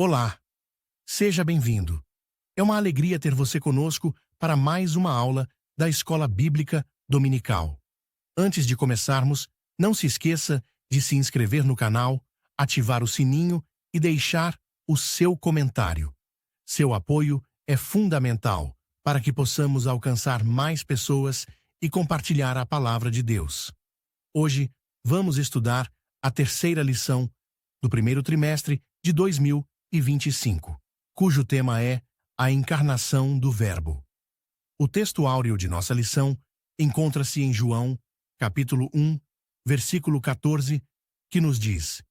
Olá, seja bem-vindo. É uma alegria ter você conosco para mais uma aula da Escola Bíblica Dominical. Antes de começarmos, não se esqueça de se inscrever no canal, ativar o sininho e deixar o seu comentário. Seu apoio é fundamental para que possamos alcançar mais pessoas e compartilhar a palavra de Deus. Hoje, vamos estudar a terceira lição do primeiro trimestre de 2025, cujo tema é a encarnação do Verbo. O texto áureo de nossa lição encontra-se em João, capítulo 1, versículo 14, que nos diz: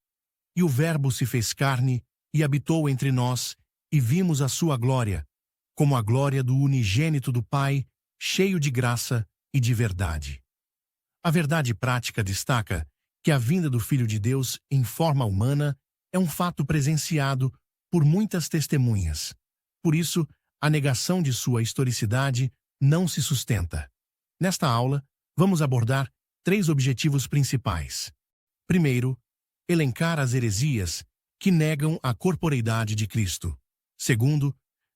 "E o Verbo se fez carne e habitou entre nós, e vimos a sua glória, como a glória do unigênito do Pai, cheio de graça e de verdade." A verdade prática destaca que a vinda do Filho de Deus em forma humana é um fato presenciado por muitas testemunhas. Por isso, a negação de sua historicidade não se sustenta. Nesta aula, vamos abordar 3 objetivos principais. Primeiro, elencar as heresias que negam a corporeidade de Cristo. Segundo,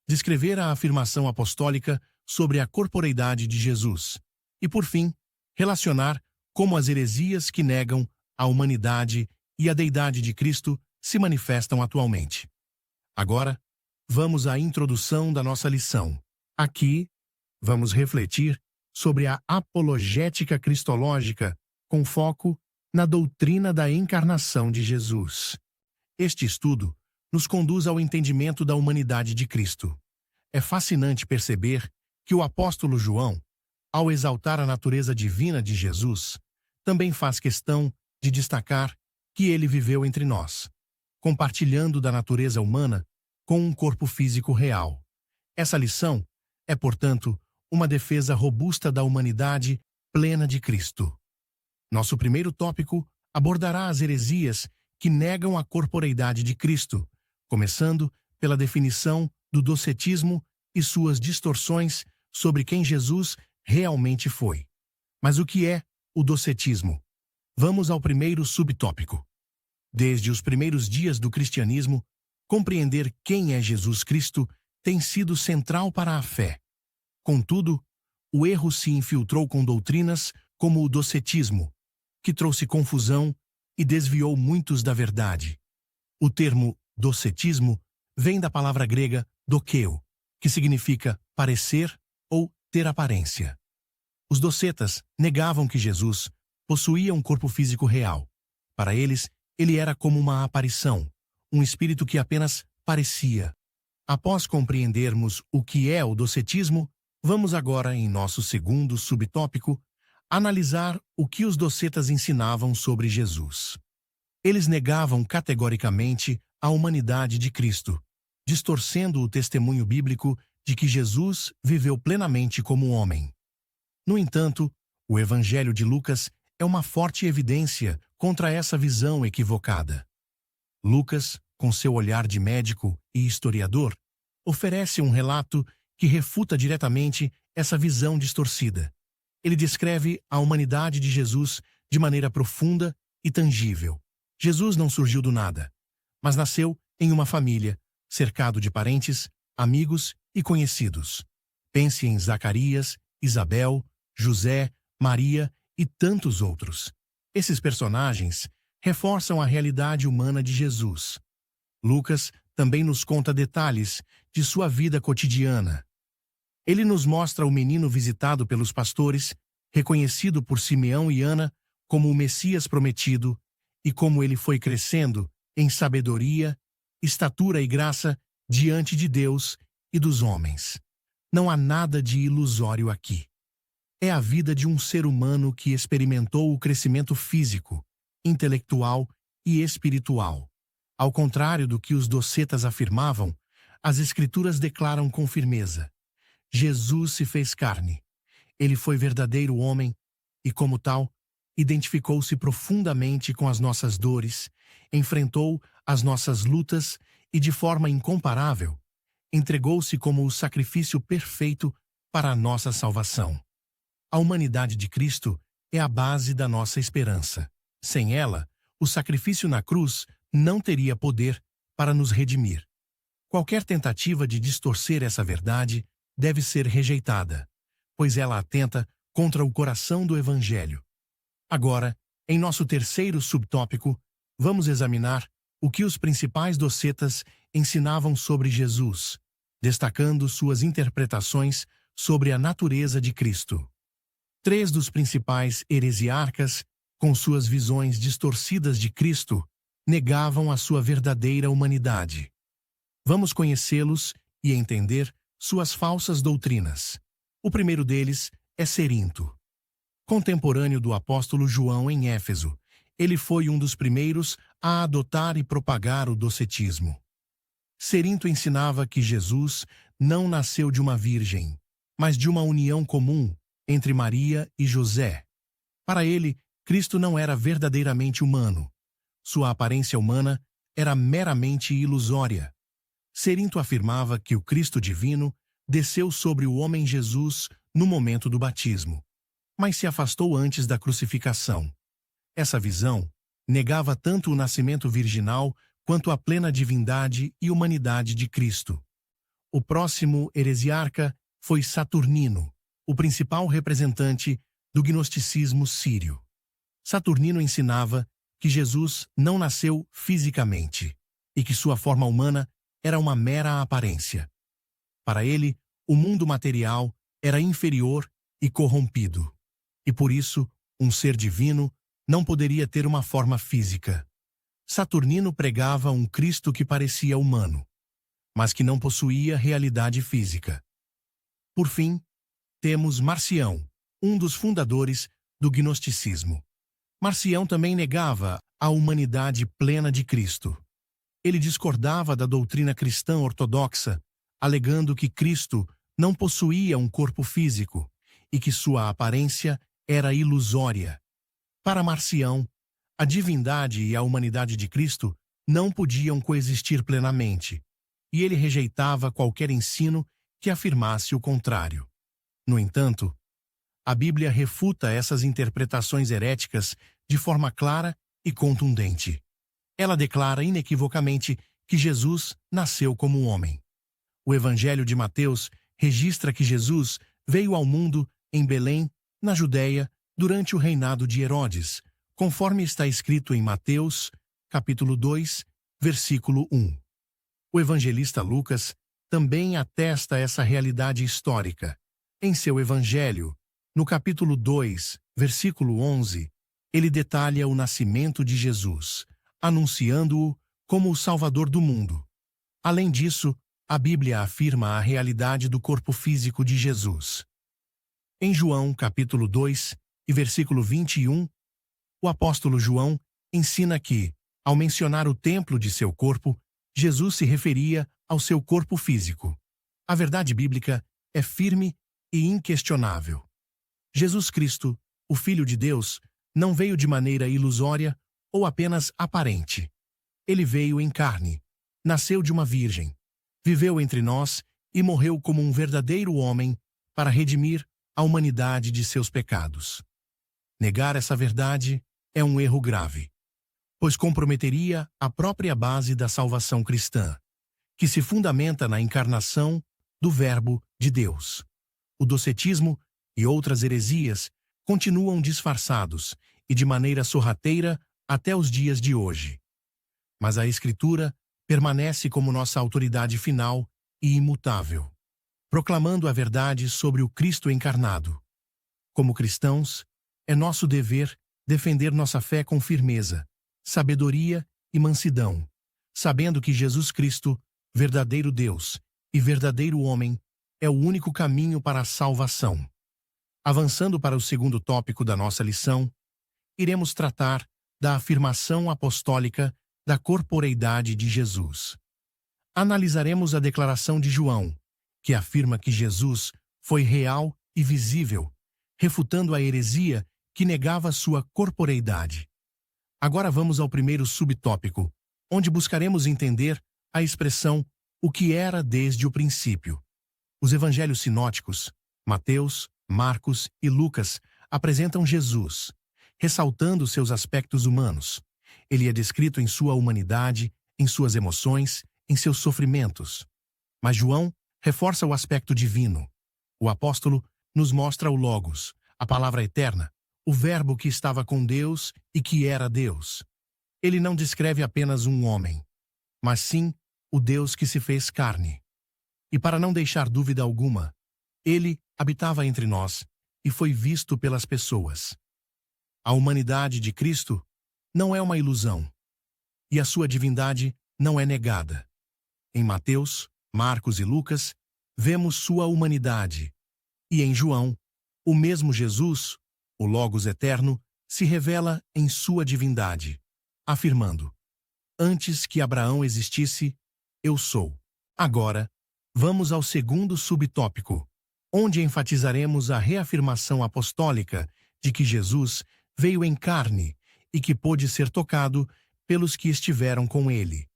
descrever a afirmação apostólica sobre a corporeidade de Jesus. E, por fim, relacionar como as heresias que negam a humanidade e a deidade de Cristo se manifestam atualmente. Agora, vamos à introdução da nossa lição. Aqui, vamos refletir sobre a apologética cristológica com foco na doutrina da encarnação de Jesus. Este estudo nos conduz ao entendimento da humanidade de Cristo. É fascinante perceber que o apóstolo João, ao exaltar a natureza divina de Jesus, também faz questão de destacar que ele viveu entre nós, compartilhando da natureza humana com um corpo físico real. Essa lição é, portanto, uma defesa robusta da humanidade plena de Cristo. Nosso primeiro tópico abordará as heresias que negam a corporeidade de Cristo, começando pela definição do docetismo e suas distorções sobre quem Jesus realmente foi. Mas o que é o docetismo? Vamos ao primeiro subtópico. Desde os primeiros dias do cristianismo, compreender quem é Jesus Cristo tem sido central para a fé. Contudo, o erro se infiltrou com doutrinas como o docetismo, que trouxe confusão e desviou muitos da verdade. O termo docetismo vem da palavra grega dokeo, que significa parecer ou ter aparência. Os docetas negavam que Jesus possuía um corpo físico real. Para eles, ele era como uma aparição, um espírito que apenas parecia. Após compreendermos o que é o docetismo, vamos agora, em nosso segundo subtópico, analisar o que os docetas ensinavam sobre Jesus. Eles negavam categoricamente a humanidade de Cristo, distorcendo o testemunho bíblico de que Jesus viveu plenamente como homem. No entanto, o Evangelho de Lucas é uma forte evidência contra essa visão equivocada. Lucas, com seu olhar de médico e historiador, oferece um relato que refuta diretamente essa visão distorcida. Ele descreve a humanidade de Jesus de maneira profunda e tangível. Jesus não surgiu do nada, mas nasceu em uma família, cercado de parentes, amigos e conhecidos. Pense em Zacarias, Isabel, José, Maria e tantos outros. Esses personagens reforçam a realidade humana de Jesus. Lucas também nos conta detalhes de sua vida cotidiana. Ele nos mostra o menino visitado pelos pastores, reconhecido por Simeão e Ana como o Messias prometido, e como ele foi crescendo em sabedoria, estatura e graça diante de Deus e dos homens. Não há nada de ilusório aqui. É a vida de um ser humano que experimentou o crescimento físico, intelectual e espiritual. Ao contrário do que os docetas afirmavam, as Escrituras declaram com firmeza: Jesus se fez carne. Ele foi verdadeiro homem e, como tal, identificou-se profundamente com as nossas dores, enfrentou as nossas lutas e, de forma incomparável, entregou-se como o sacrifício perfeito para a nossa salvação. A humanidade de Cristo é a base da nossa esperança. Sem ela, o sacrifício na cruz não teria poder para nos redimir. Qualquer tentativa de distorcer essa verdade deve ser rejeitada, pois ela atenta contra o coração do Evangelho. Agora, em nosso terceiro subtópico, vamos examinar o que os principais docetas ensinavam sobre Jesus, destacando suas interpretações sobre a natureza de Cristo. 3 dos principais heresiarcas, com suas visões distorcidas de Cristo, negavam a sua verdadeira humanidade. Vamos conhecê-los e entender suas falsas doutrinas. O primeiro deles é Cerinto. Contemporâneo do apóstolo João em Éfeso, ele foi um dos primeiros a adotar e propagar o docetismo. Cerinto ensinava que Jesus não nasceu de uma virgem, mas de uma união comum entre Maria e José. Para ele, Cristo não era verdadeiramente humano. Sua aparência humana era meramente ilusória. Cerinto afirmava que o Cristo divino desceu sobre o homem Jesus no momento do batismo, mas se afastou antes da crucificação. Essa visão negava tanto o nascimento virginal quanto a plena divindade e humanidade de Cristo. O próximo heresiarca foi Saturnino, o principal representante do gnosticismo sírio. Saturnino ensinava que Jesus não nasceu fisicamente e que sua forma humana era uma mera aparência. Para ele, o mundo material era inferior e corrompido, e por isso, um ser divino não poderia ter uma forma física. Saturnino pregava um Cristo que parecia humano, mas que não possuía realidade física. Por fim, temos Marcião, um dos fundadores do gnosticismo. Marcião também negava a humanidade plena de Cristo. Ele discordava da doutrina cristã ortodoxa, alegando que Cristo não possuía um corpo físico e que sua aparência era ilusória. Para Marcião, a divindade e a humanidade de Cristo não podiam coexistir plenamente, e ele rejeitava qualquer ensino que afirmasse o contrário. No entanto, a Bíblia refuta essas interpretações heréticas de forma clara e contundente. Ela declara inequivocamente que Jesus nasceu como homem. O Evangelho de Mateus registra que Jesus veio ao mundo em Belém, na Judéia, durante o reinado de Herodes, conforme está escrito em Mateus, capítulo 2, versículo 1. O evangelista Lucas também atesta essa realidade histórica. Em seu Evangelho, no capítulo 2, versículo 11, ele detalha o nascimento de Jesus, anunciando-o como o Salvador do mundo. Além disso, a Bíblia afirma a realidade do corpo físico de Jesus. Em João, capítulo 2, e versículo 21, o apóstolo João ensina que, ao mencionar o templo de seu corpo, Jesus se referia ao seu corpo físico. A verdade bíblica é firme e inquestionável. Jesus Cristo, o Filho de Deus, não veio de maneira ilusória ou apenas aparente. Ele veio em carne, nasceu de uma virgem, viveu entre nós e morreu como um verdadeiro homem para redimir a humanidade de seus pecados. Negar essa verdade é um erro grave, pois comprometeria a própria base da salvação cristã, que se fundamenta na encarnação do Verbo de Deus. O docetismo e outras heresias continuam disfarçados e de maneira sorrateira até os dias de hoje. Mas a Escritura permanece como nossa autoridade final e imutável, proclamando a verdade sobre o Cristo encarnado. Como cristãos, é nosso dever defender nossa fé com firmeza, sabedoria e mansidão, sabendo que Jesus Cristo, verdadeiro Deus e verdadeiro homem, é o único caminho para a salvação. Avançando para o segundo tópico da nossa lição, iremos tratar da afirmação apostólica da corporeidade de Jesus. Analisaremos a declaração de João, que afirma que Jesus foi real e visível, refutando a heresia que negava sua corporeidade. Agora vamos ao primeiro subtópico, onde buscaremos entender a expressão "o que era desde o princípio". Os evangelhos sinóticos, Mateus, Marcos e Lucas, apresentam Jesus, ressaltando seus aspectos humanos. Ele é descrito em sua humanidade, em suas emoções, em seus sofrimentos. Mas João reforça o aspecto divino. O apóstolo nos mostra o Logos, a palavra eterna, o Verbo que estava com Deus e que era Deus. Ele não descreve apenas um homem, mas sim o Deus que se fez carne. E para não deixar dúvida alguma, ele habitava entre nós e foi visto pelas pessoas. A humanidade de Cristo não é uma ilusão, e a sua divindade não é negada. Em Mateus, Marcos e Lucas, vemos sua humanidade, e em João, o mesmo Jesus, o Logos eterno, se revela em sua divindade, afirmando: antes que Abraão existisse, eu sou. Agora, vamos ao segundo subtópico, onde enfatizaremos a reafirmação apostólica de que Jesus veio em carne e que pôde ser tocado pelos que estiveram com ele.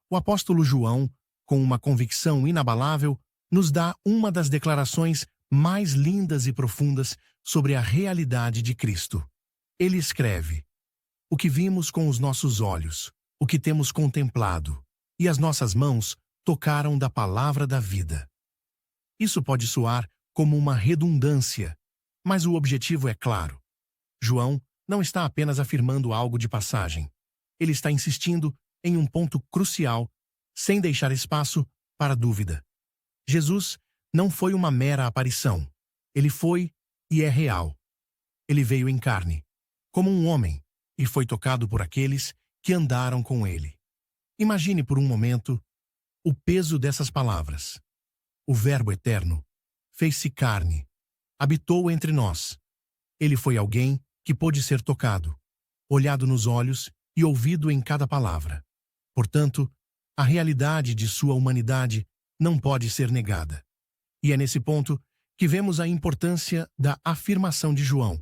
O apóstolo João, com uma convicção inabalável, nos dá uma das declarações mais lindas e profundas sobre a realidade de Cristo. Ele escreve: o que vimos com os nossos olhos, o que temos contemplado, e as nossas mãos tocaram da palavra da vida. Isso pode soar como uma redundância, mas o objetivo é claro. João não está apenas afirmando algo de passagem. Ele está insistindo em um ponto crucial, sem deixar espaço para dúvida. Jesus não foi uma mera aparição. Ele foi e é real. Ele veio em carne, como um homem, e foi tocado por aqueles que andaram com ele. Imagine por um momento o peso dessas palavras. O Verbo eterno fez-se carne, habitou entre nós. Ele foi alguém que pôde ser tocado, olhado nos olhos e ouvido em cada palavra. Portanto, a realidade de sua humanidade não pode ser negada. E é nesse ponto que vemos a importância da afirmação de João,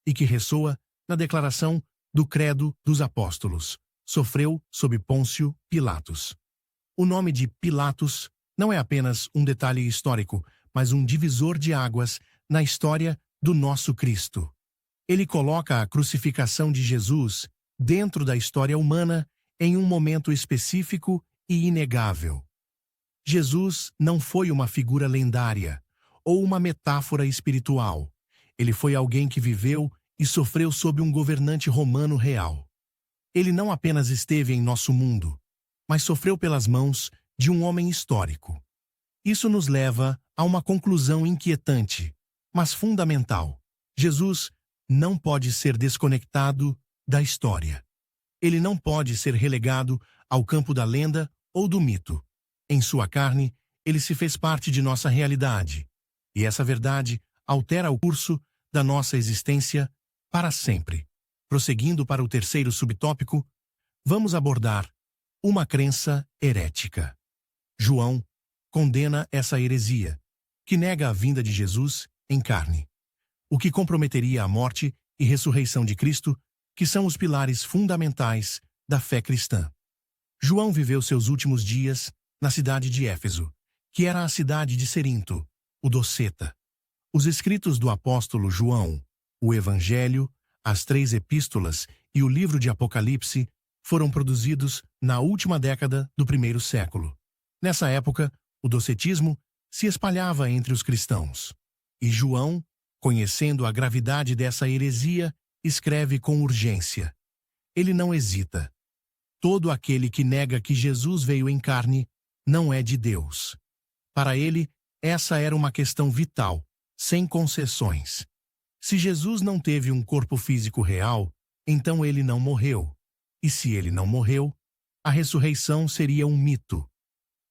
e que ressoa na declaração do Credo dos Apóstolos: sofreu sob Pôncio Pilatos. O nome de Pilatos não é apenas um detalhe histórico, mas um divisor de águas na história do nosso Cristo. Ele coloca a crucificação de Jesus dentro da história humana em um momento específico e inegável. Jesus não foi uma figura lendária ou uma metáfora espiritual. Ele foi alguém que viveu e sofreu sob um governante romano real. Ele não apenas esteve em nosso mundo, mas sofreu pelas mãos de um homem histórico. Isso nos leva a uma conclusão inquietante, mas fundamental. Jesus não pode ser desconectado da história. Ele não pode ser relegado ao campo da lenda ou do mito. Em sua carne, ele se fez parte de nossa realidade, e essa verdade altera o curso da nossa existência para sempre. Prosseguindo para o terceiro subtópico, vamos abordar uma crença herética. João condena essa heresia, que nega a vinda de Jesus em carne, o que comprometeria a morte e ressurreição de Cristo, que são os pilares fundamentais da fé cristã. João viveu seus últimos dias na cidade de Éfeso, que era a cidade de Cerinto, o Doceta. Os escritos do apóstolo João, o Evangelho, as 3 epístolas e o livro de Apocalipse foram produzidos na última década do primeiro século. Nessa época, o docetismo se espalhava entre os cristãos. E João, conhecendo a gravidade dessa heresia, escreve com urgência. Ele não hesita. Todo aquele que nega que Jesus veio em carne não é de Deus. Para ele, essa era uma questão vital, sem concessões. Se Jesus não teve um corpo físico real, então ele não morreu. E se ele não morreu, a ressurreição seria um mito.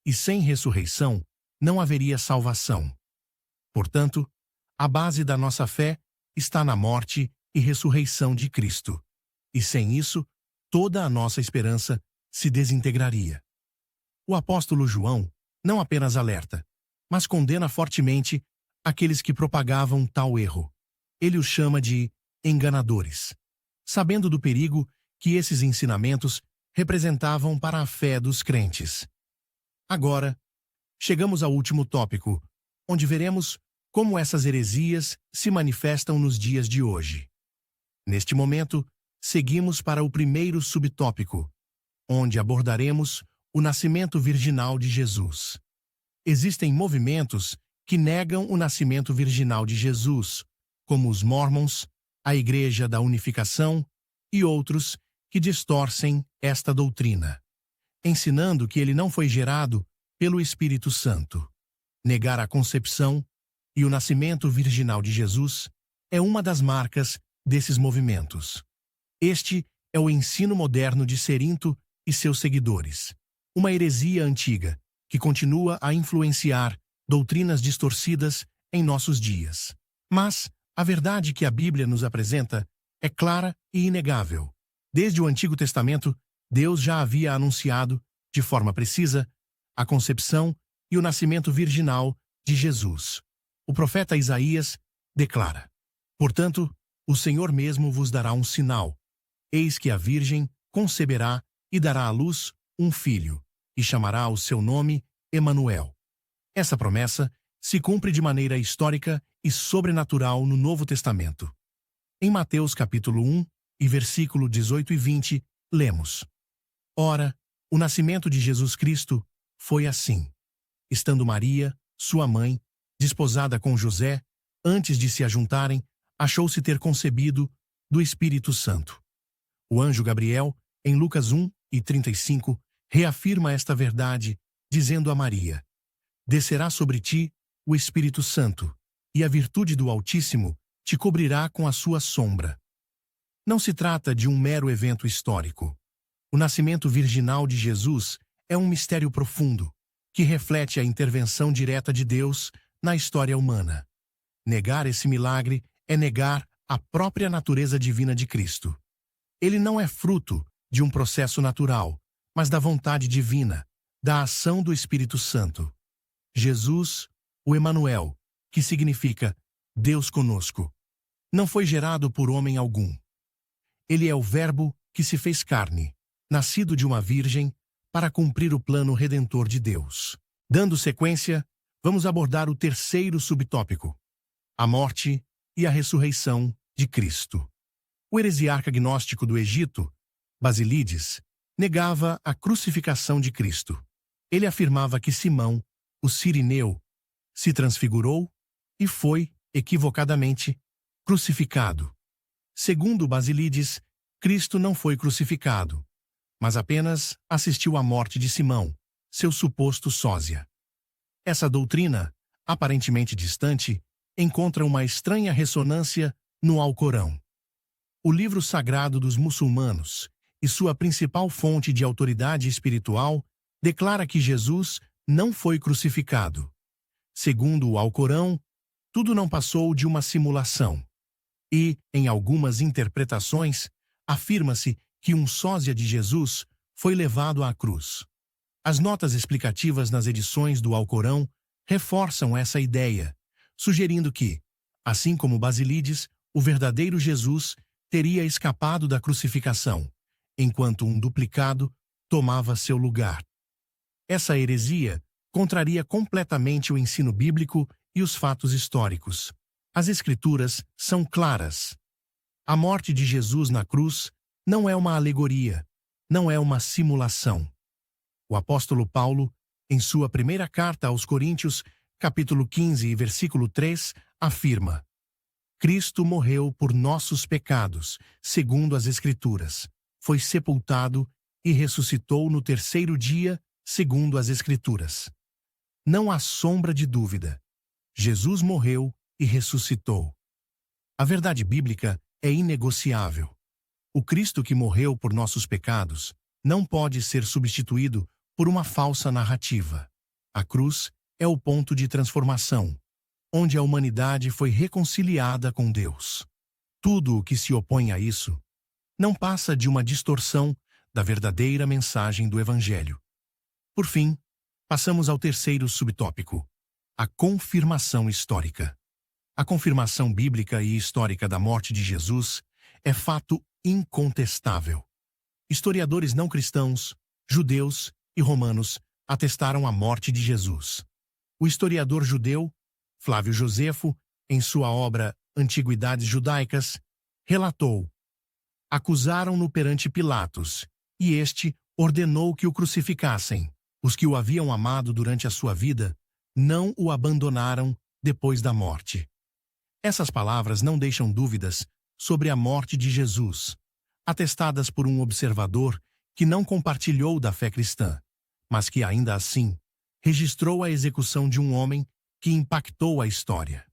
E sem ressurreição, não haveria salvação. Portanto, a base da nossa fé está na morte e ressurreição de Cristo. E sem isso, toda a nossa esperança se desintegraria. O apóstolo João não apenas alerta, mas condena fortemente aqueles que propagavam tal erro. Ele os chama de enganadores, sabendo do perigo que esses ensinamentos representavam para a fé dos crentes. Agora, chegamos ao último tópico, onde veremos como essas heresias se manifestam nos dias de hoje. Neste momento, seguimos para o primeiro subtópico, onde abordaremos o nascimento virginal de Jesus. Existem movimentos que negam o nascimento virginal de Jesus, como os Mormons, a Igreja da Unificação e outros que distorcem esta doutrina, ensinando que ele não foi gerado pelo Espírito Santo. Negar a concepção e o nascimento virginal de Jesus é uma das marcas desses movimentos. Este é o ensino moderno de Cerinto e seus seguidores, uma heresia antiga que continua a influenciar doutrinas distorcidas em nossos dias. Mas a verdade que a Bíblia nos apresenta é clara e inegável. Desde o Antigo Testamento, Deus já havia anunciado, de forma precisa, a concepção e o nascimento virginal de Jesus. O profeta Isaías declara: "Portanto, o Senhor mesmo vos dará um sinal. Eis que a Virgem conceberá e dará à luz um filho, e chamará o seu nome Emanuel." Essa promessa se cumpre de maneira histórica e sobrenatural no Novo Testamento. Em Mateus capítulo 1 e versículo 18 e 20, lemos: "Ora, o nascimento de Jesus Cristo foi assim. Estando Maria, sua mãe, desposada com José, antes de se ajuntarem, achou-se ter concebido do Espírito Santo." O anjo Gabriel, em Lucas 1 e 35, reafirma esta verdade, dizendo a Maria: "Descerá sobre ti o Espírito Santo, e a virtude do Altíssimo te cobrirá com a sua sombra." Não se trata de um mero evento histórico. O nascimento virginal de Jesus é um mistério profundo, que reflete a intervenção direta de Deus na história humana. Negar esse milagre é negar a própria natureza divina de Cristo. Ele não é fruto de um processo natural, mas da vontade divina, da ação do Espírito Santo. Jesus, o Emanuel, que significa Deus conosco, não foi gerado por homem algum. Ele é o Verbo que se fez carne, nascido de uma virgem, para cumprir o plano redentor de Deus. Dando sequência, vamos abordar o terceiro subtópico: a morte e a ressurreição de Cristo. O heresiarca gnóstico do Egito, Basílides, negava a crucificação de Cristo. Ele afirmava que Simão, o Cirineu, se transfigurou e foi, equivocadamente, crucificado. Segundo Basílides, Cristo não foi crucificado, mas apenas assistiu à morte de Simão, seu suposto sósia. Essa doutrina, aparentemente distante, encontra uma estranha ressonância no Alcorão, o livro sagrado dos muçulmanos, e sua principal fonte de autoridade espiritual, declara que Jesus não foi crucificado. Segundo o Alcorão, tudo não passou de uma simulação. E, em algumas interpretações, afirma-se que um sósia de Jesus foi levado à cruz. As notas explicativas nas edições do Alcorão reforçam essa ideia, sugerindo que, assim como Basílides, o verdadeiro Jesus teria escapado da crucificação, enquanto um duplicado tomava seu lugar. Essa heresia contraria completamente o ensino bíblico e os fatos históricos. As Escrituras são claras. A morte de Jesus na cruz não é uma alegoria, não é uma simulação. O apóstolo Paulo, em sua primeira carta aos Coríntios, capítulo 15 e versículo 3, afirma: "Cristo morreu por nossos pecados, segundo as Escrituras. Foi sepultado e ressuscitou no terceiro dia, segundo as Escrituras." Não há sombra de dúvida. Jesus morreu e ressuscitou. A verdade bíblica é inegociável. O Cristo que morreu por nossos pecados não pode ser substituído por uma falsa narrativa. A cruz é o ponto de transformação, onde a humanidade foi reconciliada com Deus. Tudo o que se opõe a isso não passa de uma distorção da verdadeira mensagem do Evangelho. Por fim, passamos ao terceiro subtópico: a confirmação histórica. A confirmação bíblica e histórica da morte de Jesus é fato incontestável. Historiadores não cristãos, judeus e romanos atestaram a morte de Jesus. O historiador judeu Flávio Josefo, em sua obra Antiguidades Judaicas, relatou: "Acusaram-no perante Pilatos, e este ordenou que o crucificassem. Os que o haviam amado durante a sua vida não o abandonaram depois da morte. Essas palavras não deixam dúvidas sobre a morte de Jesus, atestadas por um observador que não compartilhou da fé cristã, mas que ainda assim registrou a execução de um homem que impactou a história.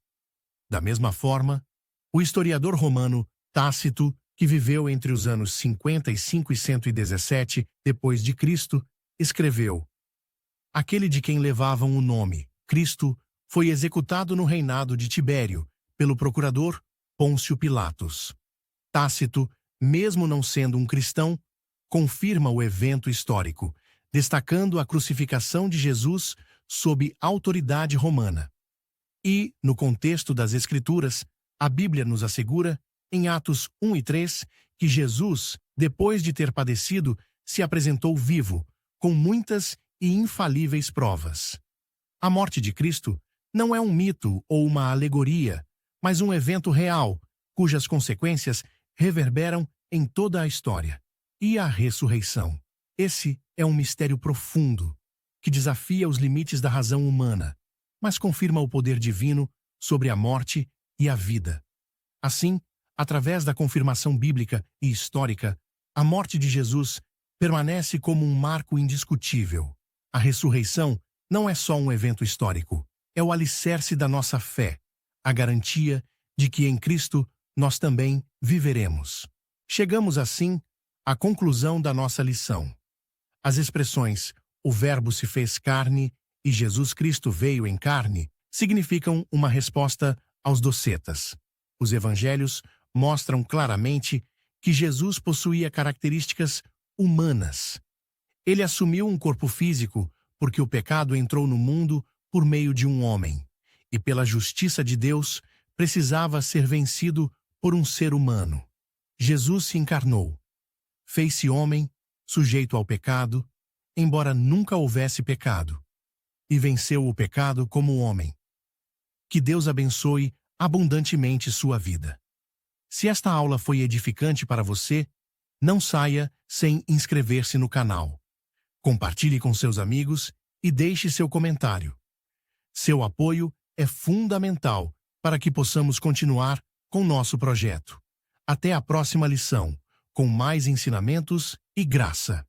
Da mesma forma, o historiador romano Tácito, que viveu entre os anos 55 e 117 depois de Cristo, escreveu: aquele de quem levavam o nome Cristo foi executado no reinado de Tibério pelo procurador Pôncio Pilatos. Tácito, mesmo não sendo um cristão, confirma o evento histórico, destacando a crucificação de Jesus sob autoridade romana. E, no contexto das Escrituras, a Bíblia nos assegura, em Atos 1 e 3, que Jesus, depois de ter padecido, se apresentou vivo, com muitas e infalíveis provas. A morte de Cristo não é um mito ou uma alegoria, mas um evento real, cujas consequências reverberam em toda a história. E a ressurreição. Esse é um mistério profundo, que desafia os limites da razão humana, mas confirma o poder divino sobre a morte e a vida. Assim, através da confirmação bíblica e histórica, a morte de Jesus permanece como um marco indiscutível. A ressurreição não é só um evento histórico, é o alicerce da nossa fé, a garantia de que em Cristo nós também viveremos. Chegamos, assim, à conclusão da nossa lição. As expressões "o Verbo se fez carne" e "Jesus Cristo veio em carne" significam uma resposta aos docetas. Os evangelhos mostram claramente que Jesus possuía características humanas. Ele assumiu um corpo físico porque o pecado entrou no mundo por meio de um homem, e pela justiça de Deus precisava ser vencido por um ser humano. Jesus se encarnou, fez-se homem, sujeito ao pecado, embora nunca houvesse pecado, e venceu o pecado como homem. Que Deus abençoe abundantemente sua vida. Se esta aula foi edificante para você, não saia sem inscrever-se no canal. Compartilhe com seus amigos e deixe seu comentário. Seu apoio é fundamental para que possamos continuar com nosso projeto. Até a próxima lição, com mais ensinamentos e graça.